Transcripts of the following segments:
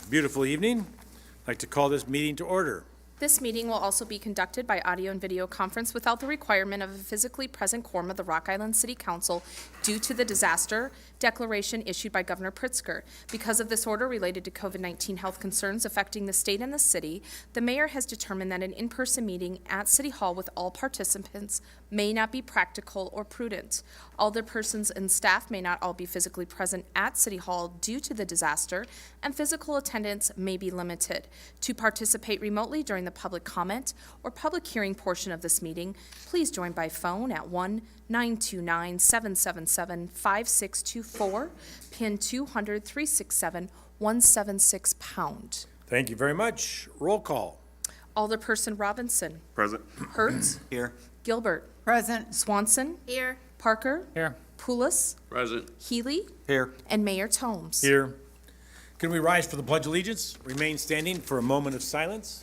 Beautiful evening. I'd like to call this meeting to order. This meeting will also be conducted by audio and video conference without the requirement of a physically present quorum of the Rock Island City Council due to the disaster declaration issued by Governor Pritzker. Because of this order related to COVID-19 health concerns affecting the state and the city, the mayor has determined that an in-person meeting at City Hall with all participants may not be practical or prudent. Alderpersons and staff may not all be physically present at City Hall due to the disaster, and physical attendance may be limited. To participate remotely during the public comment or public hearing portion of this meeting, please join by phone at 1-929-777-5624, PIN 200-367-176#. Thank you very much. Roll call. Alderperson Robinson. Present. Hertz. Here. Gilbert. Present. Swanson. Here. Parker. Here. Poulos. Present. Healy. Here. And Mayor Tomes. Here. Can we rise for the Pledge of Allegiance? Remain standing for a moment of silence.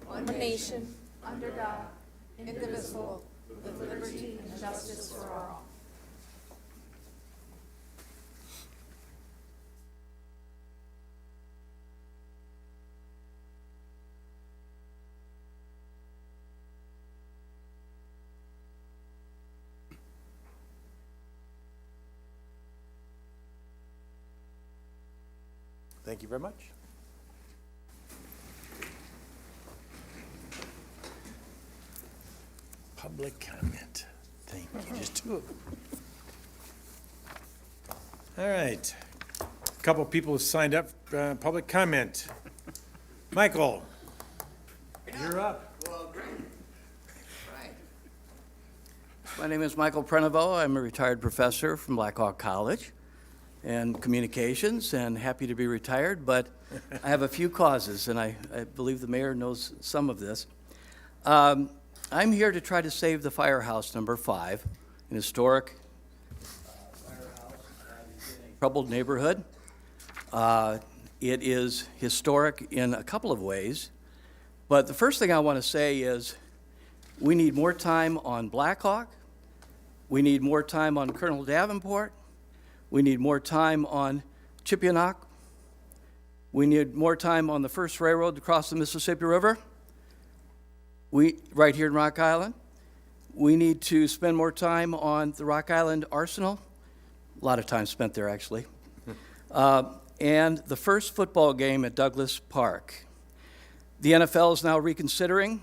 One nation, under God, indivisible, with liberty and justice for all. Thank you very much. Public comment. Thank you. Just two of them. All right. A couple of people have signed up for public comment. Michael, you're up. My name is Michael Prenovo. I'm a retired professor from Blackhawk College and communications, and happy to be retired, but I have a few causes, and I believe the mayor knows some of this. I'm here to try to save the firehouse number 5, an historic firehouse that is in a troubled neighborhood. It is historic in a couple of ways, but the first thing I want to say is we need more time on Blackhawk. We need more time on Colonel Davenport. We need more time on Chipianac. We need more time on the first railroad to cross the Mississippi River. Right here in Rock Island. We need to spend more time on the Rock Island Arsenal. A lot of time spent there, actually. And the first football game at Douglas Park. The NFL is now reconsidering.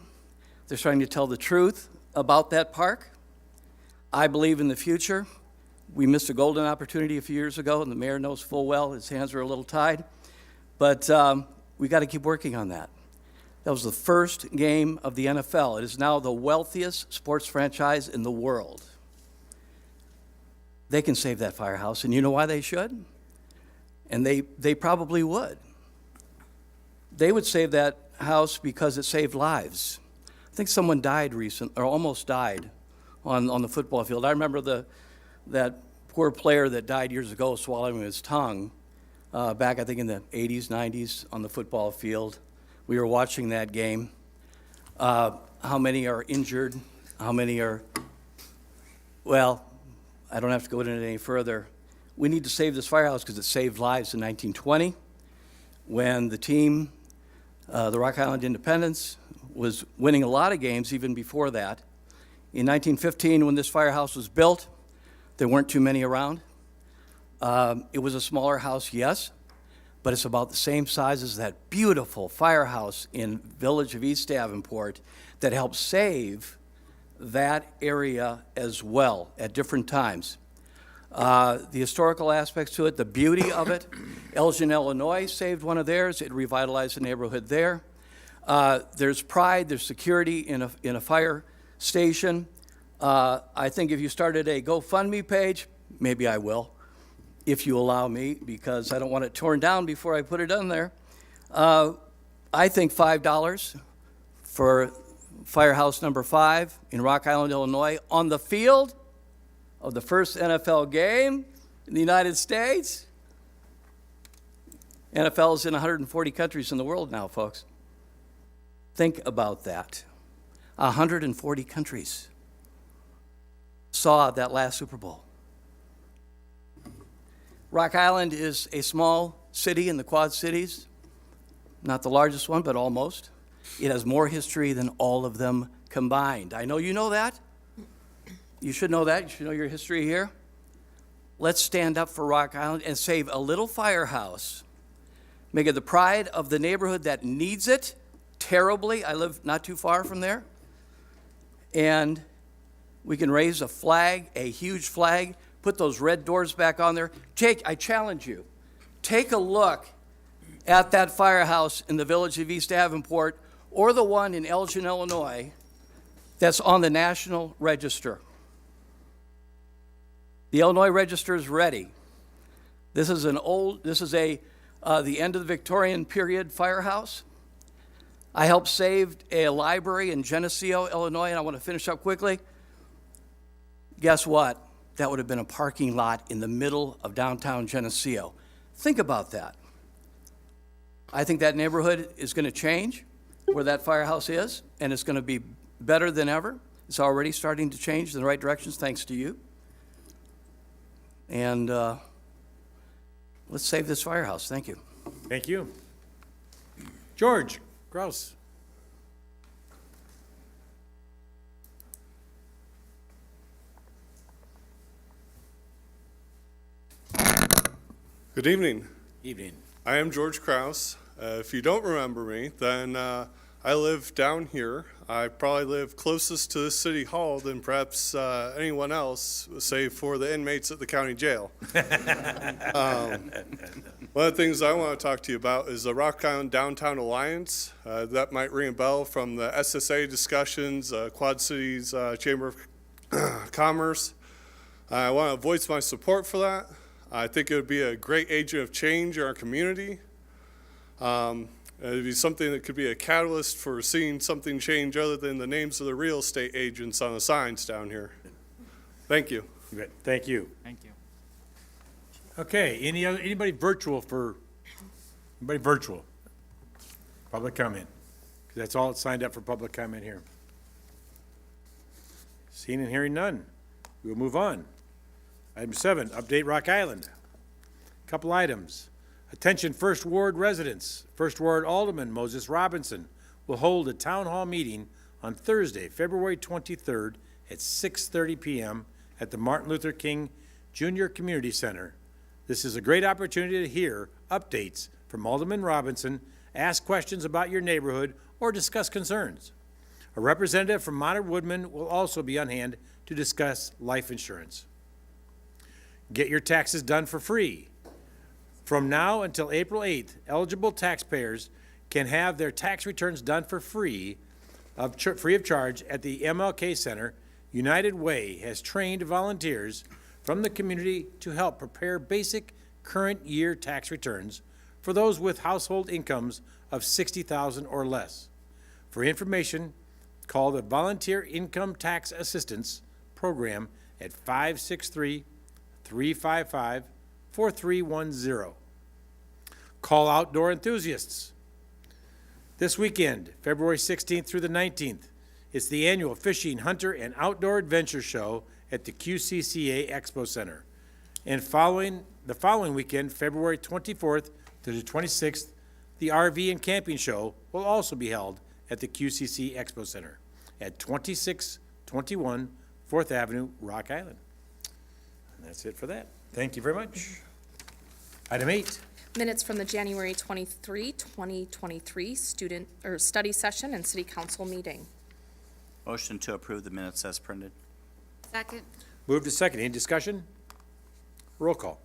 They're trying to tell the truth about that park. I believe in the future. We missed a golden opportunity a few years ago, and the mayor knows full well his hands are a little tied. But we got to keep working on that. That was the first game of the NFL. It is now the wealthiest sports franchise in the world. They can save that firehouse, and you know why they should? And they probably would. They would save that house because it saved lives. I think someone died or almost died on the football field. I remember that poor player that died years ago swallowing his tongue back, I think, in the 80s, 90s on the football field. We were watching that game. How many are injured? How many are, well, I don't have to go into it any further. We need to save this firehouse because it saved lives in 1920 when the team, the Rock Island Independence, was winning a lot of games even before that. In 1915, when this firehouse was built, there weren't too many around. It was a smaller house, yes, but it's about the same size as that beautiful firehouse in village of East Davenport that helped save that area as well at different times. The historical aspects to it, the beauty of it. Elgin, Illinois saved one of theirs. It revitalized the neighborhood there. There's pride, there's security in a fire station. I think if you started a GoFundMe page, maybe I will, if you allow me, because I don't want it torn down before I put it on there. I think $5 for firehouse number 5 in Rock Island, Illinois, on the field of the first NFL game in the United States. NFL is in 140 countries in the world now, folks. Think about that. 140 countries saw that last Super Bowl. Rock Island is a small city in the Quad Cities, not the largest one, but almost. It has more history than all of them combined. I know you know that. You should know that. You should know your history here. Let's stand up for Rock Island and save a little firehouse. Make it the pride of the neighborhood that needs it terribly. I live not too far from there. And we can raise a flag, a huge flag, put those red doors back on there. I challenge you, take a look at that firehouse in the village of East Davenport or the one in Elgin, Illinois, that's on the National Register. The Illinois Register is ready. This is the end of the Victorian period firehouse. I helped save a library in Geneseo, Illinois, and I want to finish up quickly. Guess what? That would have been a parking lot in the middle of downtown Geneseo. Think about that. I think that neighborhood is going to change where that firehouse is, and it's going to be better than ever. It's already starting to change in the right directions thanks to you. And let's save this firehouse. Thank you. Thank you. George Grouse. Good evening. Evening. I am George Kraus. If you don't remember me, then I live down here. I probably live closest to the city hall than perhaps anyone else, save for the inmates at the county jail. One of the things I want to talk to you about is the Rock Island Downtown Alliance. That might ring a bell from the SSA discussions, Quad Cities Chamber of Commerce. I want to voice my support for that. I think it would be a great agent of change in our community. It would be something that could be a catalyst for seeing something change other than the names of the real estate agents on the signs down here. Thank you. You bet. Thank you. Thank you. Okay, anybody virtual? Public comment. 'Cause that's all that's signed up for public comment here. Seeing and hearing none. We'll move on. Item 7, update Rock Island. Couple items. Attention First Ward residents. First Ward Alderman Moses Robinson will hold a town hall meeting on Thursday, February 23rd at 6:30 p.m. at the Martin Luther King Jr. Community Center. This is a great opportunity to hear updates from Alderman Robinson, ask questions about your neighborhood, or discuss concerns. A representative from Monterey Woodman will also be on hand to discuss life insurance. Get your taxes done for free. From now until April 8th, eligible taxpayers can have their tax returns done for free of charge at the MLK Center. United Way has trained volunteers from the community to help prepare basic current year tax returns for those with household incomes of $60,000 or less. For information, call the Volunteer Income Tax Assistance Program at 563-355-4310. Call outdoor enthusiasts. This weekend, February 16th through the 19th, it's the annual Fishing, Hunter, and Outdoor Adventure Show at the QCCA Expo Center. And the following weekend, February 24th to the 26th, the RV and Camping Show will also be held at the QCC Expo Center at 2621 4th Avenue, Rock Island. And that's it for that. Thank you very much. Item 8. Minutes from the January 23, 2023 study session and city council meeting. Motion to approve the minutes as printed. Second. Move to second. Any discussion? Roll call.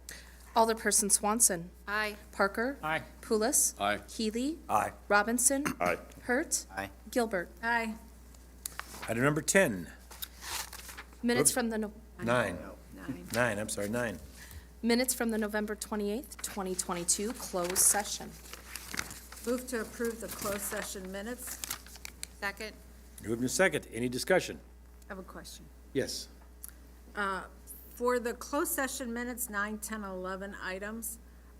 Alderperson Swanson. Aye. Parker. Aye. Pulis. Aye. Healy. Aye. Robinson. Aye. Hurt. Aye. Gilbert. Aye. Item number 10. Minutes from the, 9. Nine. 9. minutes from the November 28th, 2022 closed session. Move to approve the closed session minutes. Second. Moved and second. Any discussion? I have a question. Yes. For the closed session minutes, 9, 10, 11 items,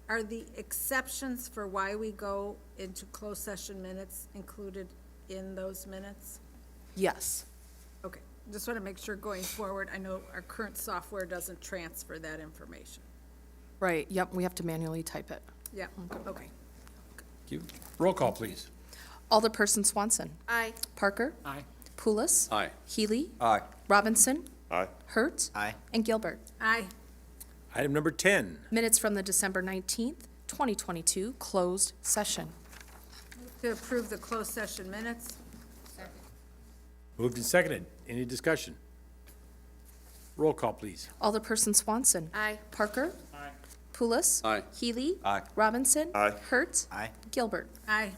are the exceptions for why we go into closed session minutes included in those minutes? Yes. Okay, just want to make sure going forward, I know our current software doesn't transfer that information. Right, yep, we have to manually type it. Yeah, okay. Thank you. Roll call, please. Alderperson Swanson. Aye. Parker. Aye. Pulis. Aye. Healy. Aye. Robinson. Aye. Hertz. Aye. And Gilbert. Aye. Item number 10. Minutes from the December 19th, 2022 closed session. To approve the closed session minutes? Moved and seconded. Any discussion? Roll call, please. Alderperson Swanson. Aye. Parker. Aye. Pulis. Aye. Healy. Aye. Robinson. Aye. Hertz. Aye. Gilbert. Aye.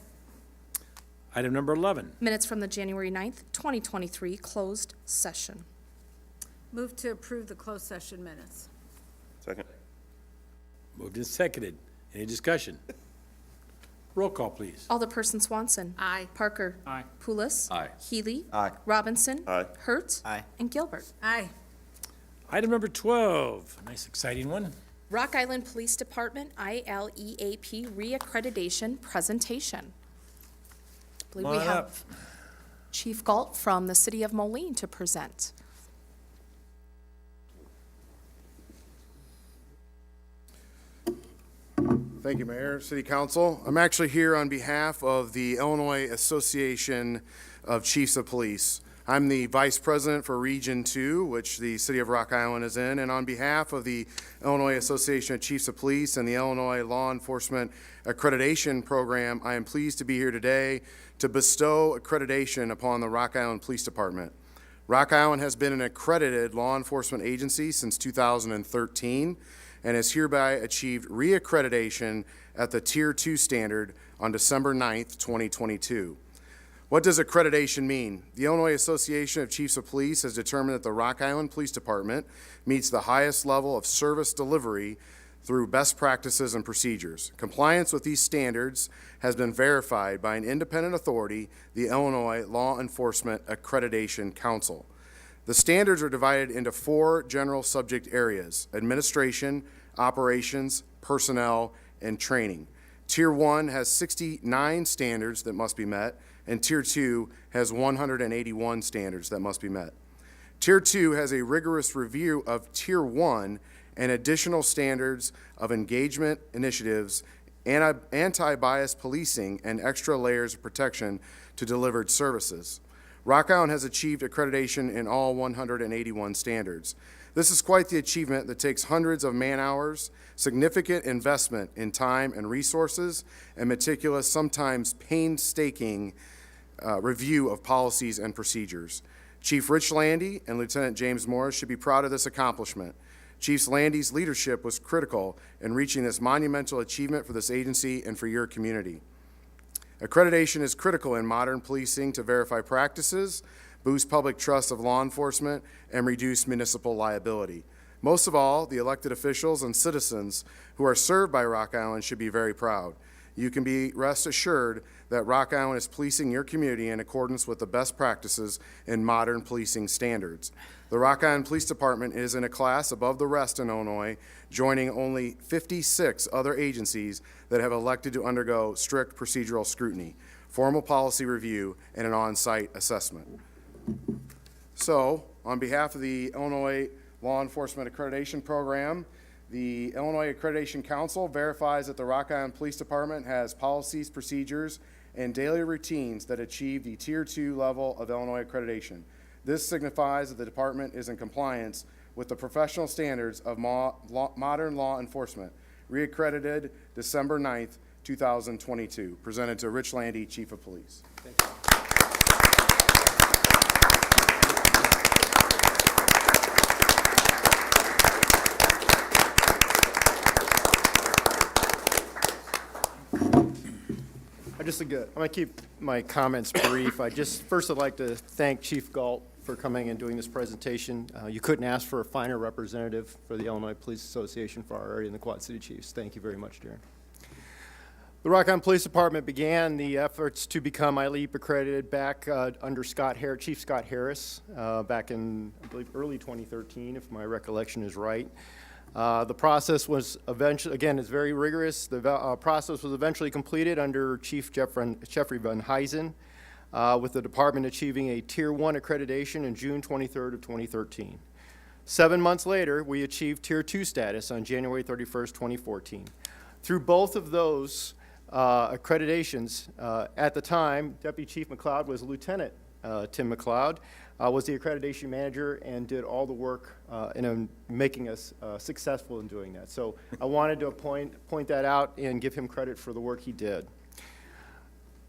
Item number 11. Minutes from the January 9th, 2023 closed session. Move to approve the closed session minutes? Second. Moved and seconded. Any discussion? Roll call, please. Alderperson Swanson. Aye. Parker. Aye. Pulis. Aye. Healy. Aye. Robinson. Aye. Hertz. Aye. And Gilbert. Aye. Item number 12. Nice, exciting one. Rock Island Police Department ILEAP reaccreditation presentation. I believe Come we on have up. Chief Galt from the city of Moline to present. Thank you, Mayor, City Council. I'm actually here on behalf of the Illinois Association of Chiefs of Police. I'm the Vice President for Region 2, which the City of Rock Island is in, and on behalf of the Illinois Association of Chiefs of Police and the Illinois Law Enforcement Accreditation Program, I am pleased to be here today to bestow accreditation upon the Rock Island Police Department. Rock Island has been an accredited law enforcement agency since 2013 and has hereby achieved reaccreditation at the Tier 2 standard on December 9th, 2022. What does accreditation mean? The Illinois Association of Chiefs of Police has determined that the Rock Island Police Department meets the highest level of service delivery through best practices and procedures. Compliance with these standards has been verified by an independent authority, the Illinois Law Enforcement Accreditation Council. The standards are divided into 4 general subject areas: administration, operations, personnel, and training. Tier 1 has 69 standards that must be met, and Tier 2 has 181 standards that must be met. Tier 2 has a rigorous review of Tier 1 and additional standards of engagement initiatives, anti-bias policing, and extra layers of protection to delivered services. Rock Island has achieved accreditation in all 181 standards. This is quite the achievement that takes hundreds of man-hours, significant investment in time and resources, and meticulous, sometimes painstaking review of policies and procedures. Chief Rich Landy and Lieutenant James Morris should be proud of this accomplishment. Chief Landy's leadership was critical in reaching this monumental achievement for this agency and for your community. Accreditation is critical in modern policing to verify practices, boost public trust of law enforcement, and reduce municipal liability. Most of all, the elected officials and citizens who are served by Rock Island should be very proud. You can be rest assured that Rock Island is policing your community in accordance with the best practices in modern policing standards. The Rock Island Police Department is in a class above the rest in Illinois, joining only 56 other agencies that have elected to undergo strict procedural scrutiny, formal policy review, and an on-site assessment. So, on behalf of the Illinois Law Enforcement Accreditation Program, the Illinois Accreditation Council verifies that the Rock Island Police Department has policies, procedures, and daily routines that achieve the Tier 2 level of Illinois accreditation. This signifies that the department is in compliance with the professional standards of modern law enforcement, reaccredited December 9th, 2022. Presented to Rich Landy, Chief of Police. Thank you. I'm going to keep my comments brief. First I'd like to thank Chief Galt for coming and doing this presentation. You couldn't ask for a finer representative for the Illinois Police Association for our area in the Quad City Chiefs. Thank you very much, Darren. The Rock Island Police Department began the efforts to become ILEAP accredited back under Chief Scott Harris back in, I believe, early 2013, if my recollection is right. The process was eventually, again, it's very rigorous. The process was eventually completed under Chief Jeffrey Van Huysen. with the department achieving a Tier 1 accreditation in June 23rd of 2013. 7 months later, we achieved Tier 2 status on January 31st, 2014. Through both of those accreditations, at the time, Deputy Chief McLeod was Lieutenant Tim McLeod, was the accreditation manager and did all the work in making us successful in doing that. So I wanted to point that out and give him credit for the work he did.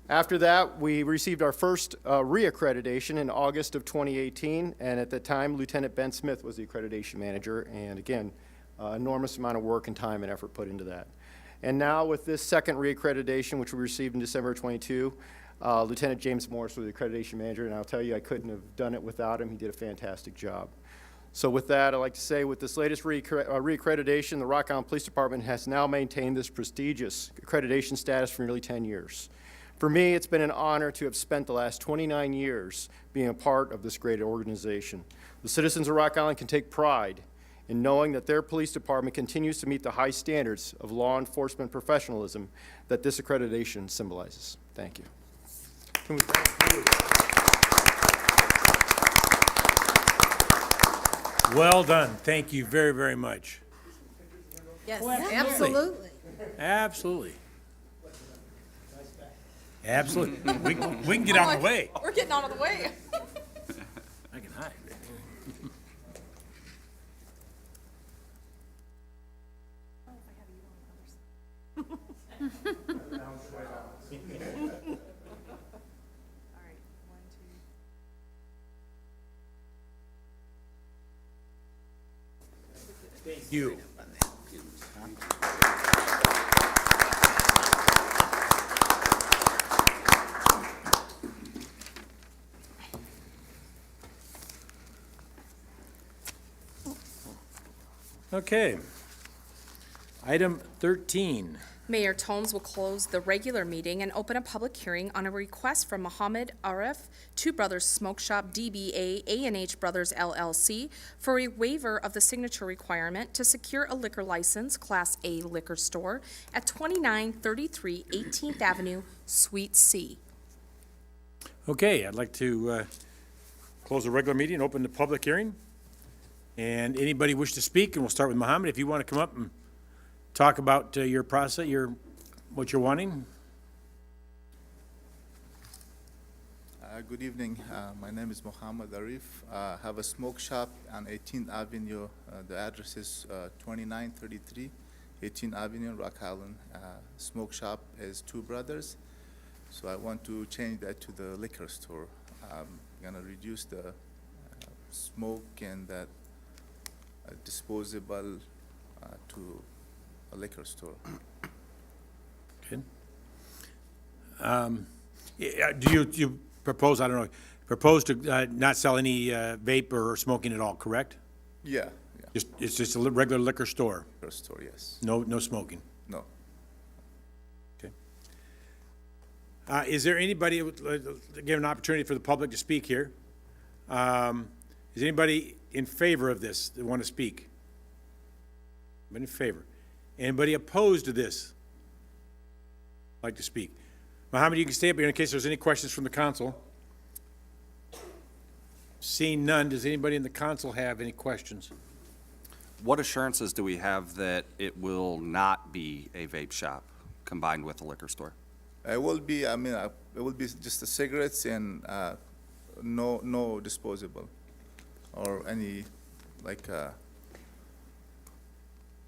After that, we received our first reaccreditation in August of 2018, and at the time, Lieutenant Ben Smith was the accreditation manager, and again, enormous amount of work and time and effort put into that. And now with this second reaccreditation, which we received in December of 22, Lieutenant James Morris was the accreditation manager, and I'll tell you, I couldn't have done it without him. He did a fantastic job. So with that, I'd like to say with this latest reaccreditation, the Rock Island Police Department has now maintained this prestigious accreditation status for nearly 10 years. For me, it's been an honor to have spent the last 29 years being a part of this great organization. The citizens of Rock Island can take pride in knowing that their police department continues to meet the high standards of law enforcement professionalism that this accreditation symbolizes. Thank you. Well done. Thank you very, very much. Yes, absolutely. Absolutely. Absolutely. We can get out of the way. We're getting out of the way. I can hide. Thank you. Okay. Item 13. Mayor Tones will close the regular meeting and open a public hearing on a request from Mohammed Arif, Two Brothers Smoke Shop DBA A&H Brothers LLC for a waiver of the signature requirement to secure a liquor license, Class A liquor store, at 2933 18th Avenue, Suite C. Okay, I'd like to close the regular meeting and open the public hearing. And anybody wish to speak, and we'll start with Mohammed. If you want to come up and talk about your process, what you're wanting. Good evening. My name is Mohammed Arif. I have a smoke shop on 18th Avenue. The address is 2933 18th Avenue, Rock Island. Smoke shop is Two Brothers. So I want to change that to the liquor store. I'm going to reduce the smoke and that disposable to a liquor store. Okay. Do you propose, I don't know, propose to not sell any vape or smoking at all, correct? Yeah, yeah, It's just a regular liquor store, liquor store, yes. no smoking? No. Okay. Is there anybody, give an opportunity for the public to speak here? Is anybody in favor of this that want to speak? Anybody in favor? Anybody opposed to this? Like to speak? Mohammed, you can stay up here in case there's any questions from the council. Seeing none, does anybody in the council have any questions? What assurances do we have that it will not be a vape shop combined with a liquor store? It will be, it will be just the cigarettes and no disposable or any, like,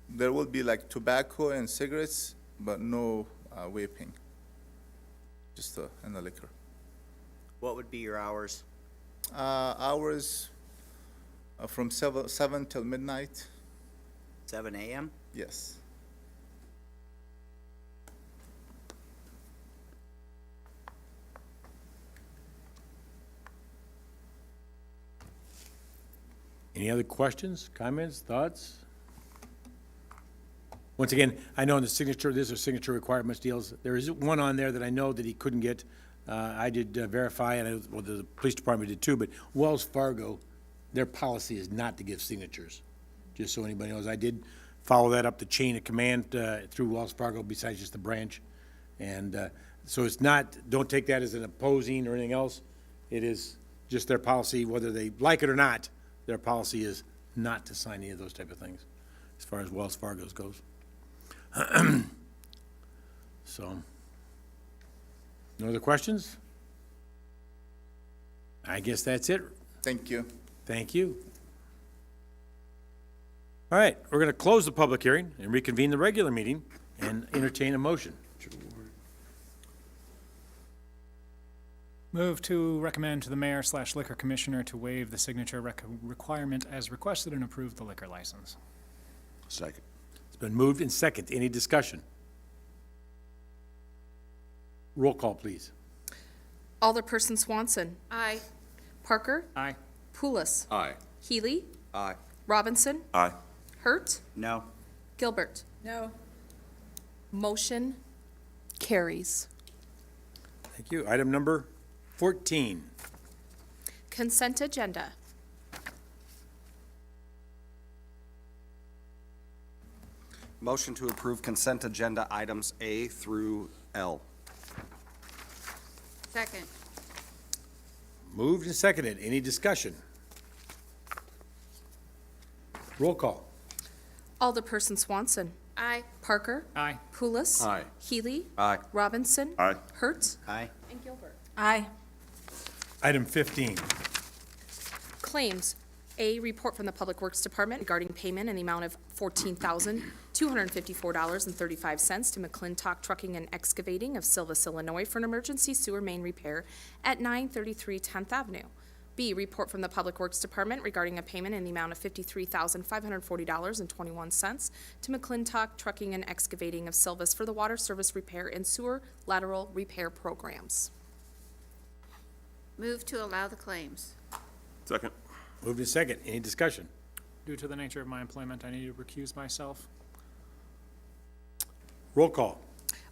there will be like tobacco and cigarettes, but no vaping, just in the liquor. What would be your hours? Hours from 7 till midnight, 7 a.m.? yes. Any other questions, comments, thoughts? Once again, I know in the signature, these are signature requirements deals. There is one on there that I know that he couldn't get. I did verify, and the police department did too, but Wells Fargo, their policy is not to give signatures, just so anybody knows. I did follow that up the chain of command through Wells Fargo besides just the branch, and So it's not, don't take that as an opposing or anything else. It is just their policy, whether they like it or not, their policy is not to sign any of those type of things, as far as Wells Fargo's goes. So, no other questions? I guess that's it. Thank you. Thank you. All right, we're going to close the public hearing and reconvene the regular meeting and entertain a motion. Move to recommend to the mayor/liquor commissioner to waive the signature requirement as requested and approve the liquor license. Second. It's been moved and second. Any discussion? Roll call, please. Alderperson Swanson. Aye. Parker. Aye. Pulis. Aye. Healy. Aye. Robinson. Aye. Hurt. No. Gilbert. No. Motion carries. Thank you. Item number 14. Consent agenda. Motion to approve consent agenda items A through L. Second. Moved and seconded. Any discussion? Roll call. Alderperson Swanson. Aye. Parker. Aye. Pulis. Aye. Healy. Aye. Robinson. Aye. Hurt. Aye. And Gilbert. Aye. Item 15. Claims. A, report from the Public Works Department regarding payment in the amount of $14,254.35 to McClintock Trucking and Excavating of Silvis, Illinois for an emergency sewer main repair at 933 10th Avenue. B, report from the Public Works Department regarding a payment in the amount of $53,540.21 to McClintock Trucking and Excavating of Silvis for the water service repair and sewer lateral repair programs. Move to allow the claims. Second. Moved and second. Any discussion? Due to the nature of my employment, I need to recuse myself. Roll call.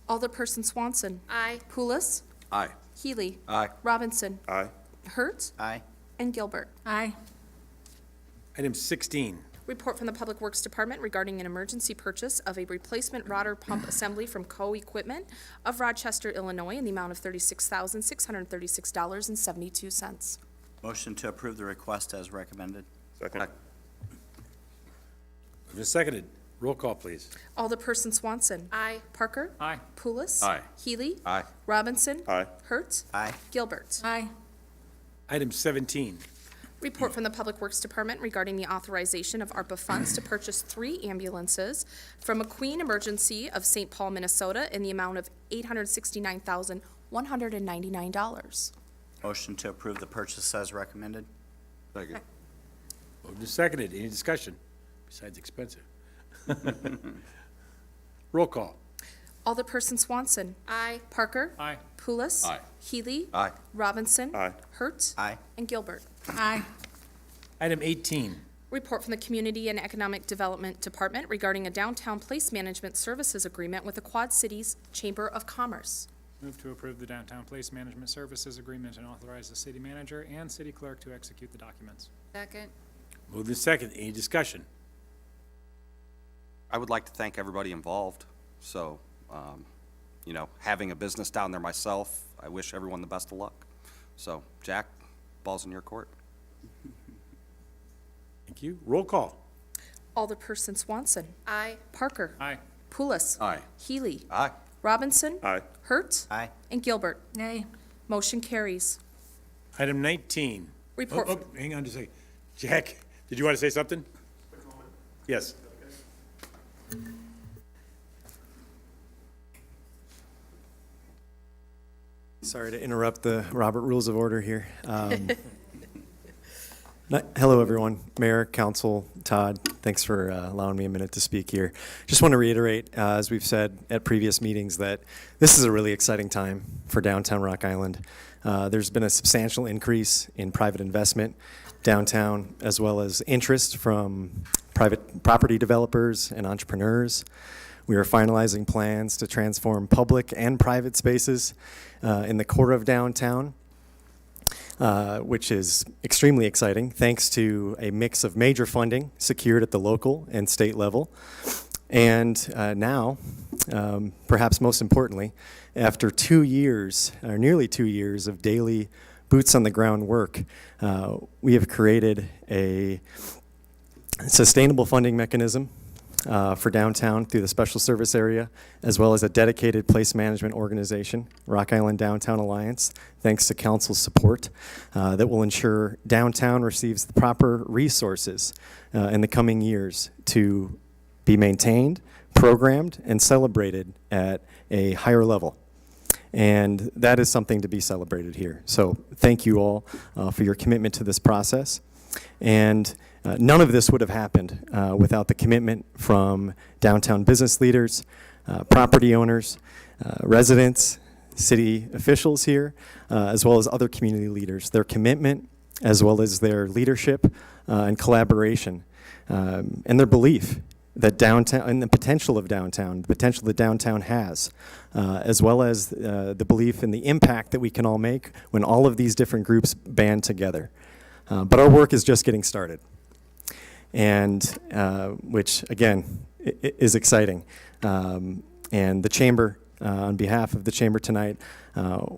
Alderperson Swanson. Aye. Pulis. Aye. Healy. Aye. Robinson. Aye. Hurt. Aye. And Gilbert. Aye. Item 16. Report from the Public Works Department regarding an emergency purchase of a replacement rotor pump assembly from Co-Equipment of Rochester, Illinois, in the amount of $36,636.72. Motion to approve the request as recommended. Second. Moved and seconded. Roll call, please. Alderperson Swanson. Aye. Parker. Aye. Pulis. Aye. Healy. Aye. Robinson. Aye. Hurt. Aye. Gilbert. Aye. Item 17. Report from the Public Works Department regarding the authorization of ARPA funds to purchase 3 ambulances from McQueen Emergency of St. Paul, Minnesota, in the amount of $869,199. Motion to approve the purchase as recommended. Second. Moved and seconded. Any discussion? Besides expensive. Roll call. Alderperson Swanson. Aye. Parker. Aye. Pulis. Aye. Healy. Aye. Robinson. Aye. Hurt. Aye. And Gilbert. Aye. Item 18. Report from the Community and Economic Development Department regarding a downtown place management services agreement with the Quad Cities Chamber of Commerce. Move to approve the downtown place management services agreement and authorize the city manager and city clerk to execute the documents. Second. Moved and seconded. Any discussion? I would like to thank everybody involved. So, having a business down there myself, I wish everyone the best of luck. So, Jack, ball's in your court. Thank you. Roll call. Alderperson Swanson. Aye. Parker. Aye. Pulis. Aye. Healy. Aye. Robinson. Aye. Hurt. Aye. And Gilbert. Nay. Motion carries. Item 19. Report. Oh, hang on just a second. Jack, did you want to say something? Yes. Sorry to interrupt the Robert Rules of Order here. Hello, everyone. Mayor, Council, Todd, thanks for allowing me a minute to speak here. Just want to reiterate, as we've said at previous meetings, that this is a really exciting time for downtown Rock Island. There's been a substantial increase in private investment downtown, as well as interest from private property developers and entrepreneurs. We are finalizing plans to transform public and private spaces in the core of downtown, which is extremely exciting, thanks to a mix of major funding secured at the local and state level. And now, perhaps most importantly, after 2 years, or nearly 2 years, of daily boots on the ground work, we have created a sustainable funding mechanism for downtown through the special service area, as well as a dedicated place management organization, Rock Island Downtown Alliance, thanks to council's support, that will ensure downtown receives the proper resources in the coming years to be maintained, programmed, and celebrated at a higher level. And that is something to be celebrated here. So thank you all for your commitment to this process. And none of this would have happened without the commitment from downtown business leaders, property owners, residents, city officials here, as well as other community leaders. Their commitment, as well as their leadership and collaboration, and their belief that downtown, and the potential of downtown, the potential that downtown has, as well as the belief in the impact that we can all make when all of these different groups band together. But our work is just getting started, and which, again, is exciting. And the Chamber, on behalf of the Chamber tonight,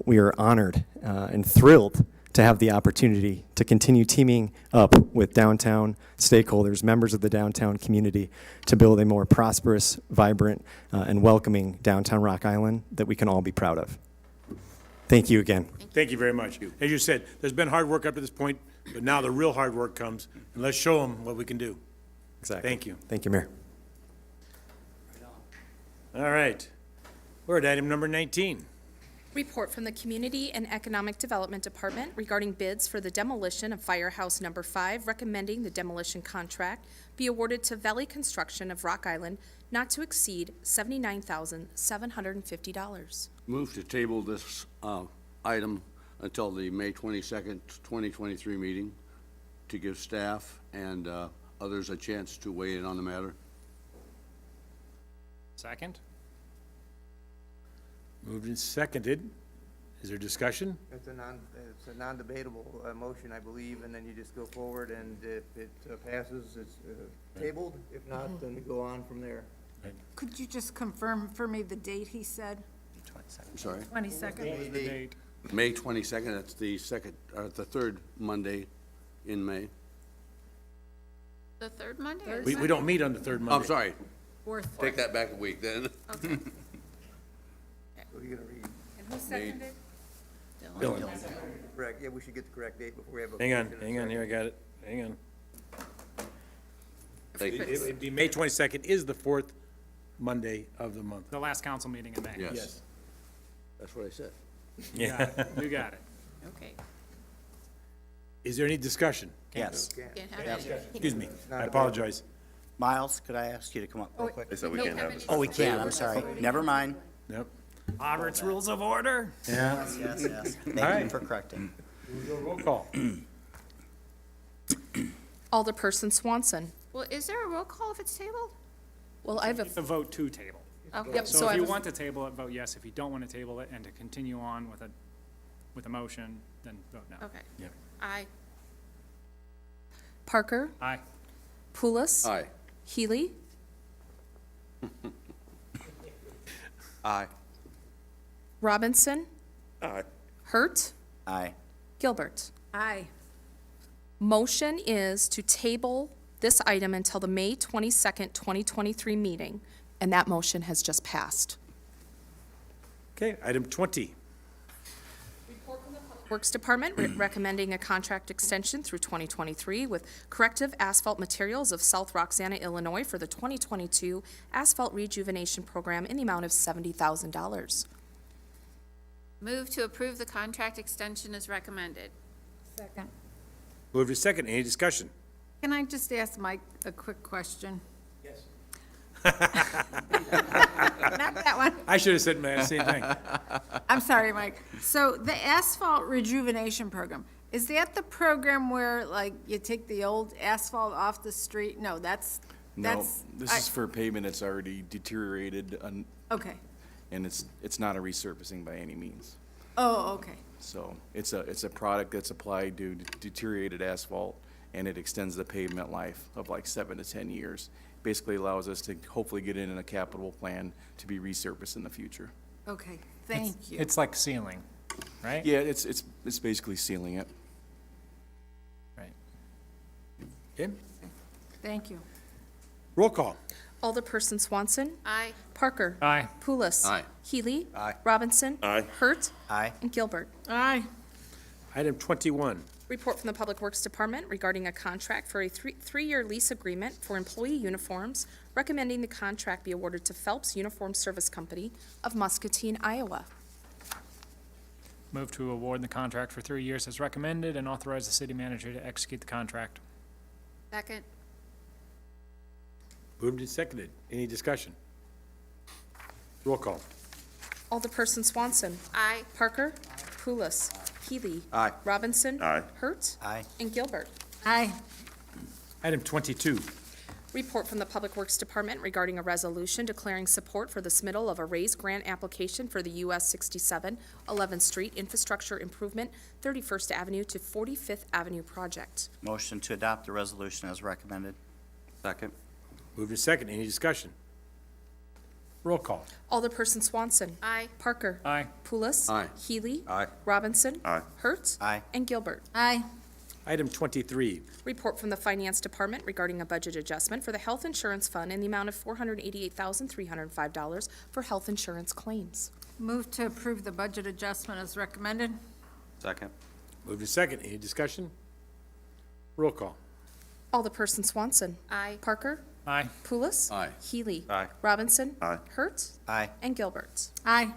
we are honored and thrilled to have the opportunity to continue teaming up with downtown stakeholders, members of the downtown community, to build a more prosperous, vibrant, and welcoming downtown Rock Island that we can all be proud of. Thank you again. Thank you very much. As you said, there's been hard work up to this point, but now the real hard work comes, and let's show them what we can do. Exactly. Thank you. Thank you, Mayor. All right. We're at item number 19. Report from the Community and Economic Development Department regarding bids for the demolition of Firehouse Number 5, recommending the demolition contract be awarded to Valley Construction of Rock Island not to exceed $79,750. Move to table this item until the May 22nd, 2023 meeting to give staff and others a chance to weigh in on the matter. Second? Moved and seconded. Is there discussion? It's a non-debatable motion, I believe, and then you just go forward, and if it passes, it's tabled. If not, then we go on from there. Could you just confirm for me the date he said? I'm sorry. 22nd? The date. May 22nd, that's the third Monday in May. The third Monday? We don't meet on the third Monday. I'm sorry. Fourth. Take that back a week then. Okay. What are you gonna read? And who seconded? Dylan. Correct, yeah, we should get the correct date before we have a. Hang on, motion and a hang on, second. here, I got it. Hang on. Thank you. It'd be May 22nd is the fourth Monday of the month. The last council meeting in May. Yes. That's what I said. Yeah. You got it. Okay. Is there any discussion? Yes. Can't have it. Excuse me, I apologize. Miles, could I ask you to come up real quick? We can't have it. Oh, we can, I'm sorry. Never mind. Yep. Robert's Rules of Order. Yeah. Yes. Thank you right. for correcting. Roll call. Alderperson Swanson. Well, is there a roll call if it's tabled? Well, I have The vote to table. Okay. Yep, So so I if you have, want to table it, vote yes. If you don't want to table it and to continue on with a motion, then vote no. Okay. Yep. Aye. Parker, Aye. Pulis. Aye. Healy, Aye. Robinson, Aye. Hurt, Aye. Gilbert. Aye. Motion is to table this item until the May 22nd, 2023 meeting, and that motion has just passed. Okay, item 20. Works Department recommending a contract extension through 2023 with Corrective Asphalt Materials of South Roxana, Illinois for the 2022 Asphalt Rejuvenation Program in the amount of $70,000. Move to approve the contract extension as recommended. Second. Moved to second, any discussion? Can I just ask Mike a quick question? Yes. Not that one. I should have said the same thing. I'm sorry, Mike. So the asphalt rejuvenation program, is that the program where, like, you take the old asphalt off the street? No, that's. No, this is for pavement that's already deteriorated, Okay. and it's not a resurfacing by any means. Oh, okay. So it's a product that's applied to deteriorated asphalt, and it extends the pavement life of like 7 to 10 years. Basically allows us to hopefully get in a capital plan to be resurfaced in the future. Okay, Thank you. It's like ceiling, right? Yeah, it's basically sealing it. Right. Okay, Thank you. roll call. Alderperson Swanson. Aye. Parker. Aye. Pulis. Aye. Healy. Aye. Robinson. Aye. Hurt. Aye. And Gilbert. Aye. Item 21, Report from the Public Works Department regarding a contract for a three-year lease agreement for employee uniforms, recommending the contract be awarded to Phelps Uniform Service Company of Muscatine, Iowa. Move to award the contract for 3 years as recommended and authorize the city manager to execute the contract. Second. moved and seconded. Any discussion? Roll call. Alderperson Swanson. Aye. Parker. Pulis. Healy. Aye. Robinson. Aye. Hurt. Aye. And Gilbert. Aye. Item 22, Report from the Public Works Department regarding a resolution declaring support for the submittal of a raised grant application for the US 67 11th Street Infrastructure Improvement 31st Avenue to 45th Avenue project. Motion to adopt the resolution as recommended. Second. moved and seconded. Any discussion? Roll call. Alderperson Swanson. Aye. Parker. Aye. Pulis. Aye. Healy. Aye. Robinson. Aye. Hurt. Aye. And Gilbert. Aye. Item 23, Report from the Finance Department regarding a budget adjustment for the Health Insurance Fund in the amount of $488,305 for health insurance claims. Move to approve the budget adjustment as recommended. Second. moved and seconded. Any discussion? Roll call. Alderperson Swanson. Aye. Parker. Aye. Pulis. Aye. Healy. Aye. Robinson. Aye. Hurt. Aye. And Gilbert. Aye.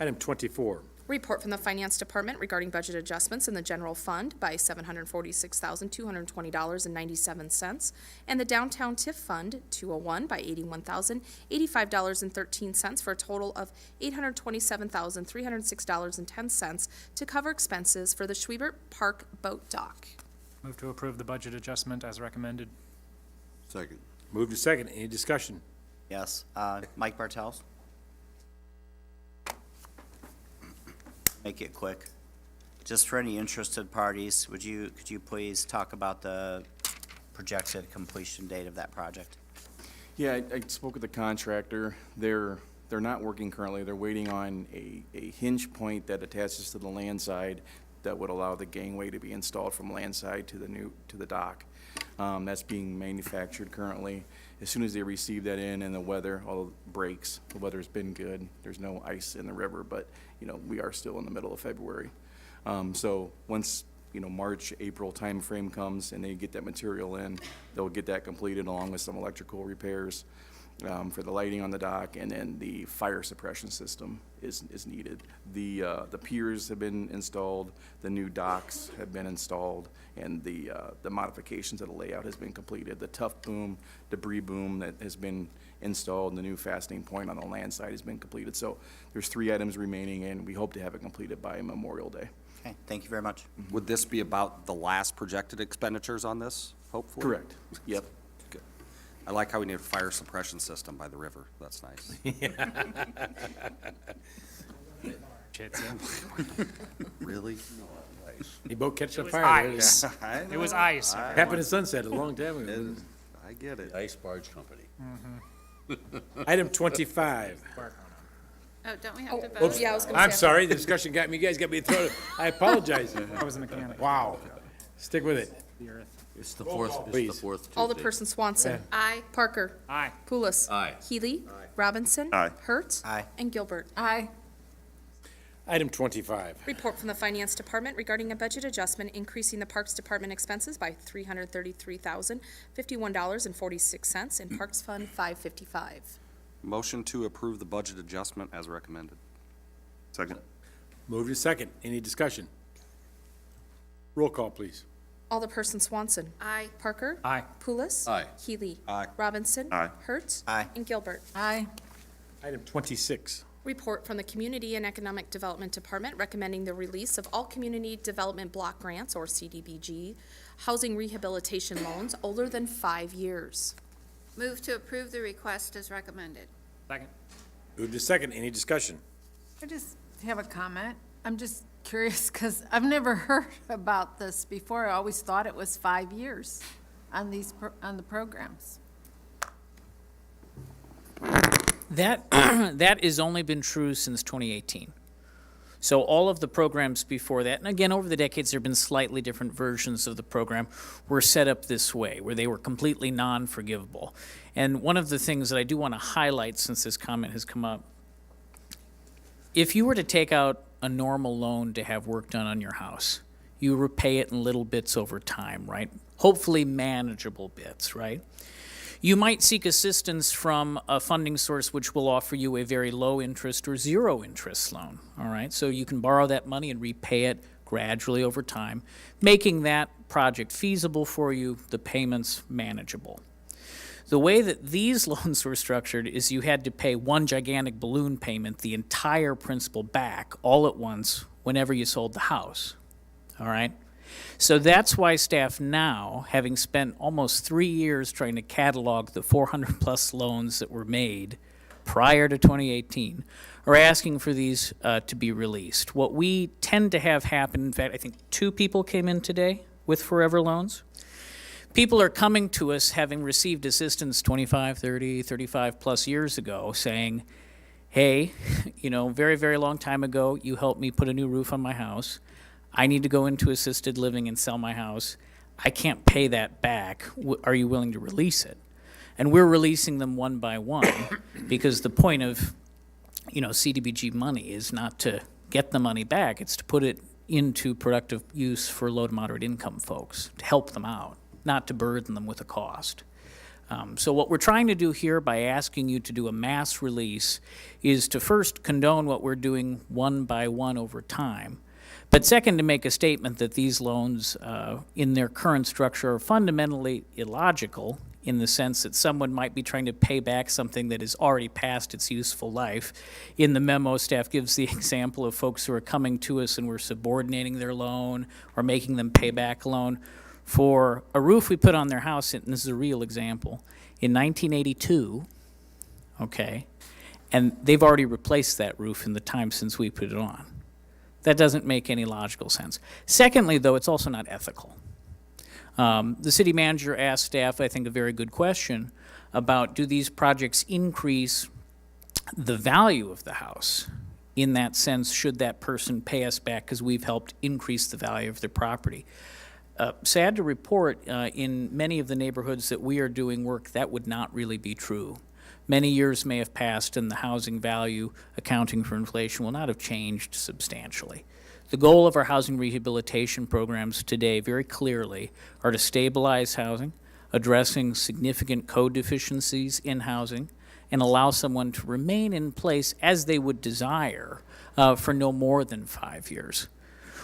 Item 24, Report from the Finance Department regarding budget adjustments in the general fund by $746,220.97, and the downtown TIF fund, 201, by $81,085.13, for a total of $827,306.10 to cover expenses for the Schwiebert Park Boat Dock. Move to approve the budget adjustment as recommended. Second. moved and seconded. Any discussion? Yes. Mike Bartels? Make it quick. Just for any interested parties, could you please talk about the projected completion date of that project? Yeah, I spoke with the contractor. They're not working currently. They're waiting on a hinge point that attaches to the land side that would allow the gangway to be installed from land side to the dock. That's being manufactured currently. As soon as they receive that in and the weather, all the breaks, the weather's been good. There's no ice in the river, but, we are still in the middle of February. So once, March, April timeframe comes and they get that material in, they'll get that completed along with some electrical repairs for the lighting on the dock, and then the fire suppression system is needed. The piers have been installed, the new docks have been installed, and the modifications of the layout has been completed. The tough boom, debris boom that has been installed, and the new fastening point on the land side has been completed. So there's 3 items remaining, and we hope to have it completed by Memorial Day. Okay, thank you very much. Would this be about the last projected expenditures on this, hopefully? Correct. Yep. Good. I like how we need a fire suppression system by the river. That's nice. Really? Any boat catch on was fire? ice. I It was know. ice. Happened in Sunset a long time ago. I get it. Ice Barge Company. Item 25. Oh, don't we have to Oh, vote? yeah, I was gonna I'm say. sorry, the discussion got me, you guys got me thrown. I apologize. I was a mechanic. Wow. Stick with it. The earth. It's the fourth, it's the please. fourth Tuesday. Alderperson Swanson. Aye. Parker. Aye. Pulis. Aye. Healy. Robinson. Aye. Hurt. Aye. And Gilbert. Aye. Item 25. Report from the Finance Department regarding a budget adjustment increasing the Parks Department expenses by $333,051.46 in Parks Fund 555. Motion to approve the budget adjustment as recommended. Second. Moved and second. Any discussion? Roll call, please. Alderperson Swanson. Aye. Parker. Aye. Pulis. Aye. Healy. Aye. Robinson. Aye. Hurt. Aye. And Gilbert. Aye. Item 26. Report from the Community and Economic Development Department recommending the release of all Community Development Block Grants, or CDBG, housing rehabilitation loans older than 5 years. Move to approve the request as recommended. Second. Moved and second. Any discussion? I just have a comment. I'm just curious because I've never heard about this before. I always thought it was 5 years on these, on the programs. That has only been true since 2018. So all of the programs before that, and again, over the decades, there have been slightly different versions of the program, were set up this way, where they were completely non-forgivable. And one of the things that I do want to highlight, since this comment has come up, if you were to take out a normal loan to have work done on your house, you repay it in little bits over time, right? Hopefully manageable bits, right? You might seek assistance from a funding source which will offer you a very low interest or zero interest loan, all right? So you can borrow that money and repay it gradually over time, making that project feasible for you, the payments manageable. The way that these loans were structured is you had to pay one gigantic balloon payment, the entire principal back, all at once, whenever you sold the house, all right? So that's why staff now, having spent almost 3 years trying to catalog the 400-plus loans that were made prior to 2018, are asking for these to be released. What we tend to have happen, in fact, I think 2 people came in today with Forever loans. People are coming to us having received assistance 25, 30, 35-plus years ago saying, hey, you know, very, very long time ago, you helped me put a new roof on my house. I need to go into assisted living and sell my house. I can't pay that back. Are you willing to release it? And we're releasing them one by one because the point of, you know, CDBG money is not to get the money back. It's to put it into productive use for low to moderate income folks, to help them out, not to burden them with a cost. So what we're trying to do here by asking you to do a mass release is to first condone what we're doing one by one over time, but second, to make a statement that these loans in their current structure are fundamentally illogical in the sense that someone might be trying to pay back something that is already past its useful life. In the memo, staff gives the example of folks who are coming to us and we're subordinating their loan or making them pay back a loan for a roof we put on their house, and this is a real example, in 1982, okay, and they've already replaced that roof in the time since we put it on. That doesn't make any logical sense. Secondly, though, it's also not ethical. The city manager asked staff, I think, a very good question about do these projects increase the value of the house? In that sense, should that person pay us back because we've helped increase the value of their property? Sad to report, in many of the neighborhoods that we are doing work, that would not really be true. Many years may have passed and the housing value, accounting for inflation, will not have changed substantially. The goal of our housing rehabilitation programs today, very clearly, are to stabilize housing, addressing significant code deficiencies in housing, and allow someone to remain in place as they would desire for no more than 5 years.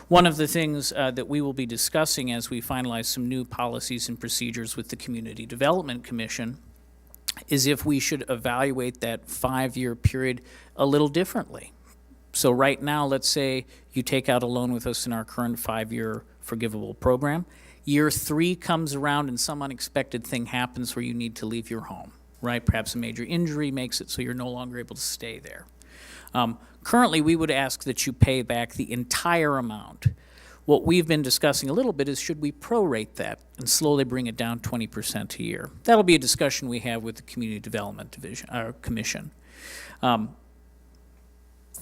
One of the things that we will be discussing as we finalize some new policies and procedures with the Community Development Commission is if we should evaluate that 5-year period a little differently. So right now, let's say you take out a loan with us in our current 5-year forgivable program. Year 3 comes around and some unexpected thing happens where you need to leave your home, right? Perhaps a major injury makes it so you're no longer able to stay there. Currently, we would ask that you pay back the entire amount. What we've been discussing a little bit is should we prorate that and slowly bring it down 20% a year? That'll be a discussion we have with the Community Development Commission.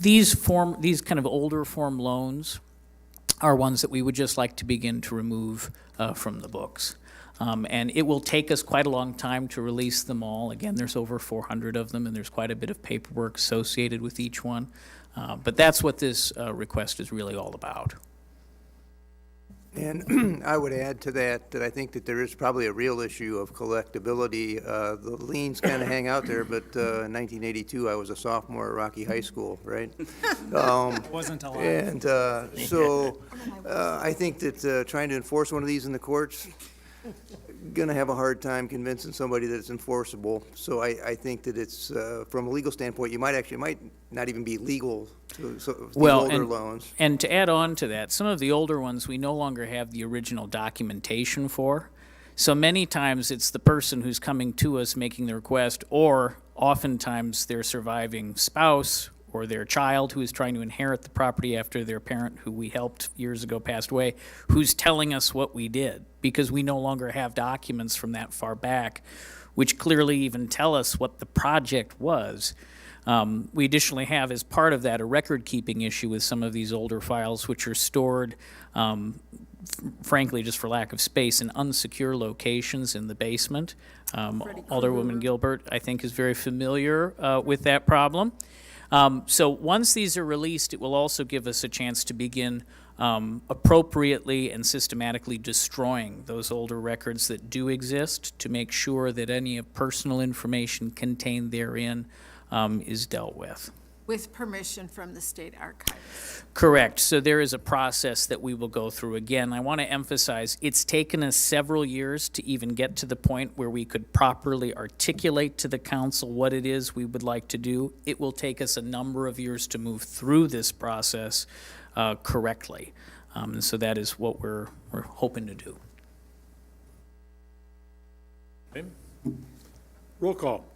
These kind of older form loans are ones that we would just like to begin to remove from the books. And it will take us quite a long time to release them all. Again, there's over 400 of them, and there's quite a bit of paperwork associated with each one. But that's what this request is really all about. And I would add to that, that I think that there is probably a real issue of collectability. The liens kind of hang out there, but in 1982, I was a sophomore at Rocky High School, right? Wasn't alive. And so I think that trying to enforce one of these in the courts, going to have a hard time convincing somebody that it's enforceable. So I think that it's, from a legal standpoint, it might not even be legal to the older loans. And to add on to that, some of the older ones we no longer have the original documentation for. So many times it's the person who's coming to us making the request, or oftentimes their surviving spouse or their child who is trying to inherit the property after their parent who we helped years ago passed away, who's telling us what we did, because we no longer have documents from that far back, which clearly even tell us what the project was. We additionally have, as part of that, a record-keeping issue with some of these older files, which are stored, frankly, just for lack of space, in unsecure locations in the basement. Alderwoman Gilbert, I think, is very familiar with that problem. So once these are released, it will also give us a chance to begin appropriately and systematically destroying those older records that do exist to make sure that any of personal information contained therein is dealt with. With permission from the state archives. Correct. So there is a process that we will go through. Again, I want to emphasize, it's taken us several years to even get to the point where we could properly articulate to the council what it is we would like to do. It will take us a number of years to move through this process correctly. And so that is what we're hoping to do. Roll call.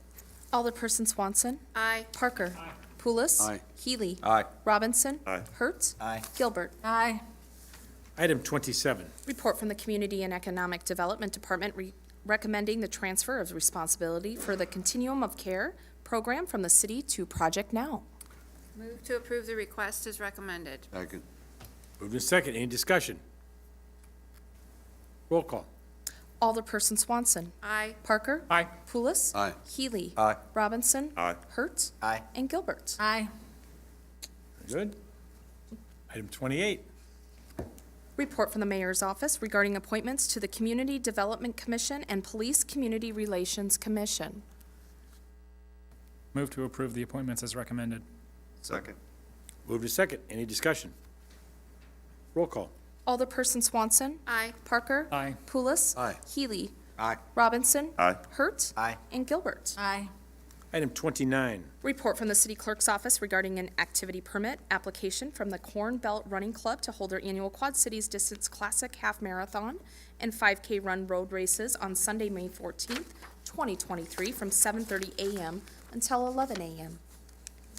Alderperson Swanson. Aye. Parker. Pulis. Aye. Healy. Aye. Robinson. Aye. Hertz. Aye. Gilbert. Aye. Item 27. Report from the Community and Economic Development Department recommending the transfer of responsibility for the Continuum of Care program from the city to Project Now. Move to approve the request as recommended. Second. Moved in second. Any discussion? Roll call. Alderperson Swanson. Aye. Parker. Aye. Pulis. Aye. Healy. Aye. Robinson. Aye. Hertz. Aye. And Gilbert. Aye. Good. Item 28. Report from the Mayor's Office regarding appointments to the Community Development Commission and Police Community Relations Commission. Move to approve the appointments as recommended. Second. Moved in second. Any discussion? Roll call. Alderperson Swanson. Aye. Parker. Aye. Pulis. Aye. Healy. Aye. Robinson. Aye. Hertz. Aye. And Gilbert. Aye. Item 29. Report from the City Clerk's Office regarding an activity permit application from the Corn Belt Running Club to hold their annual Quad Cities Distance Classic Half Marathon and 5K Run Road Races on Sunday, May 14th, 2023, from 7:30 a.m. until 11 a.m.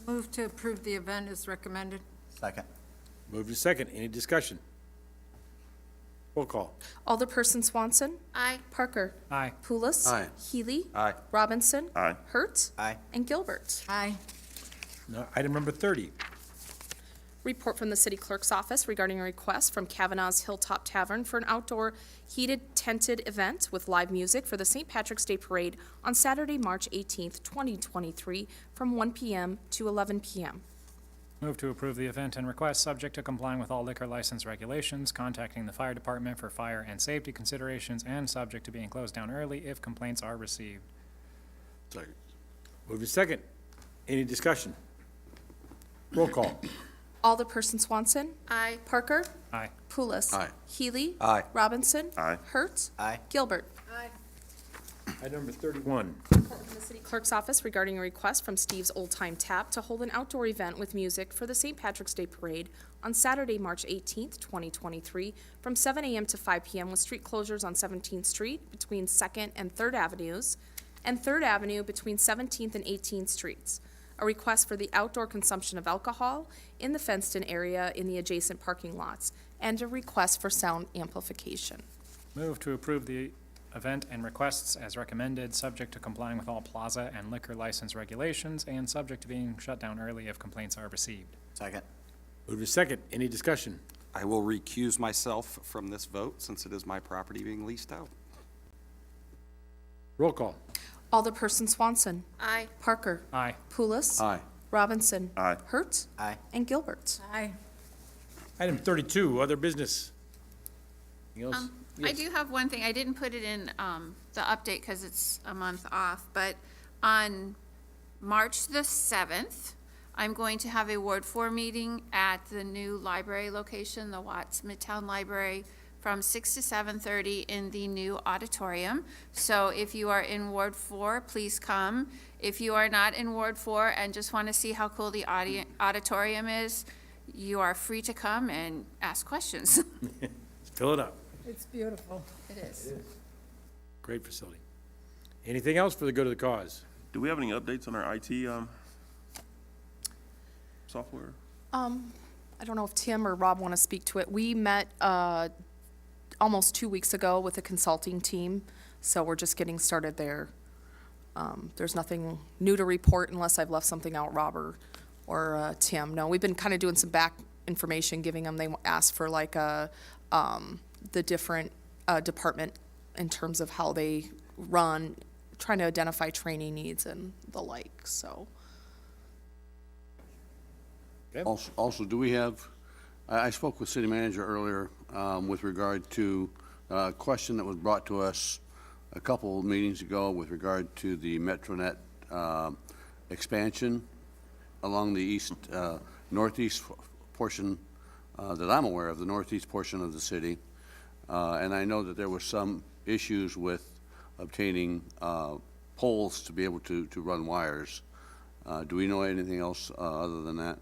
Move to approve the event as recommended. Second. Moved in second. Any discussion? Roll call. Alderperson Swanson. Aye. Parker. Aye. Pulis. Aye. Healy. Aye. Robinson. Aye. Hertz. Aye. And Gilbert. Aye. Now, item number 30. Report from the City Clerk's Office regarding a request from Kavanaugh's Hilltop Tavern for an outdoor heated tented event with live music for the St. Patrick's Day Parade on Saturday, March 18th, 2023, from 1 p.m. to 11 p.m. Move to approve the event and request, subject to complying with all liquor license regulations, contacting the fire department for fire and safety considerations, and subject to being closed down early if complaints are received. Second. Moved in second. Any discussion? Roll call. Alderperson Swanson. Aye. Parker. Aye. Pulis. Aye. Healy. Aye. Robinson. Aye. Hertz. Aye. Gilbert. Item number 31. Report from the City Clerk's Office regarding a request from Steve's Old Time Tap to hold an outdoor event with music for the St. Patrick's Day Parade on Saturday, March 18th, 2023, from 7 a.m. to 5 p.m. with street closures on 17th Street between 2nd and 3rd Avenues, and 3rd Avenue between 17th and 18th Streets. A request for the outdoor consumption of alcohol in the fenced-in area in the adjacent parking lots, and a request for sound amplification. Move to approve the event and requests as recommended, subject to complying with all plaza and liquor license regulations, and subject to being shut down early if complaints are received. Second. Moved in second. Any discussion? I will recuse myself from this vote since it is my property being leased out. Roll call. Alderperson Swanson. Aye. Parker. Aye. Pulis. Aye. Robinson. Aye. Hertz. Aye. And Gilbert. Aye. Item 32, other business. Anything else? I do have one thing. I didn't put it in the update because it's a month off, but on March the 7th, I'm going to have a Ward 4 meeting at the new library location, the Watts Midtown Library, from 6 to 7:30 in the new auditorium. So if you are in Ward 4, please come. If you are not in Ward 4 and just want to see how cool the auditorium is, you are free to come and ask questions. Fill it up. It's beautiful. It is. Great facility. Anything else for the good of the cause? Do we have any updates on our IT software? I don't know if Tim or Rob want to speak to it. We met almost 2 weeks ago with a consulting team, so we're just getting started there. There's nothing new to report unless I've left something out, Rob or Tim. No, we've been kind of doing some back information, giving them, they asked for like the different department in terms of how they run, trying to identify training needs and the like, so. Also, do we have, I spoke with city manager earlier with regard to a question that was brought to us a couple of meetings ago with regard to the MetroNet expansion along the northeast portion that I'm aware of, the northeast portion of the city. And I know that there were some issues with obtaining poles to be able to run wires. Do we know anything else other than that?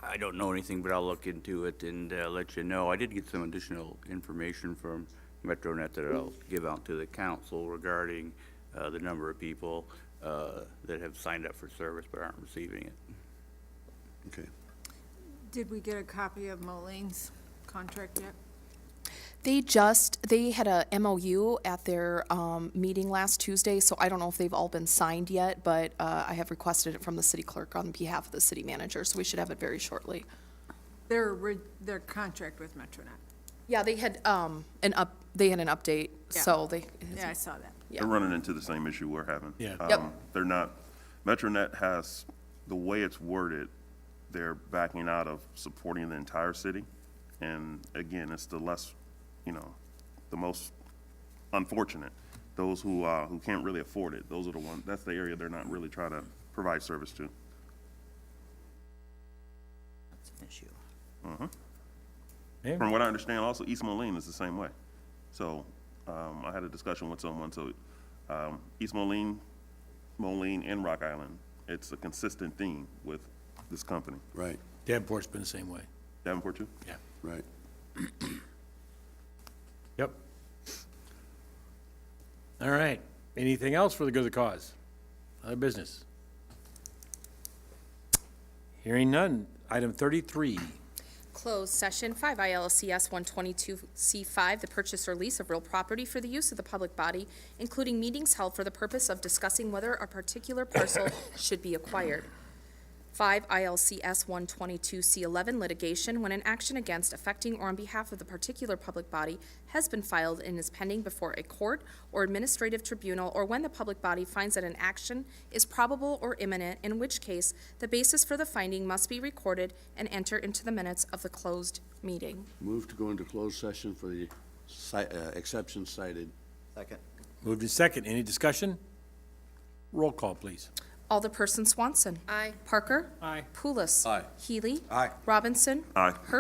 I don't know anything, but I'll look into it and let you know. I did get some additional information from MetroNet that I'll give out to the council regarding the number of people that have signed up for service but aren't receiving it. Okay. Did we get a copy of Moline's contract yet? They had a MOU at their meeting last Tuesday, so I don't know if they've all been signed yet, but I have requested it from the city clerk on behalf of the city manager, so we should have it very shortly. Their contract with MetroNet. Yeah, they had an update, Yeah. so they. Yeah, I saw that. Yeah. They're running into the same issue we're having. Yeah. Yep. They're not, MetroNet has, the way it's worded, they're backing out of supporting the entire city. And again, it's the less, the most unfortunate. Those who can't really afford it, those are the ones, that's the area they're not really trying to provide service to. That's an issue. Yeah. From what I understand, also East Moline is the same way. So, I had a discussion with someone, so, East Moline and Rock Island, it's a consistent theme with this company. Right, Davenport's been the same way. Davenport too? Yeah. right. Yep. All right. Anything else for the good of the cause? Other business? Hearing none. Item 33. Closed session, 5 ILCS 122C5, the purchase or lease of real property for the use of the public body, including meetings held for the purpose of discussing whether a particular parcel should be acquired. 5 ILCS 122C11, litigation, when an action against, affecting, or on behalf of the particular public body has been filed and is pending before a court or administrative tribunal, or when the public body finds that an action is probable or imminent, in which case the basis for the finding must be recorded and enter into the minutes of the closed meeting. Move to go into closed session for the exceptions cited. Second. Moved in second. Any discussion? Roll call, please. Alderperson Swanson. Aye. Parker. Aye. Pulis. Aye. Healy. Aye. Robinson. Aye. Hurst.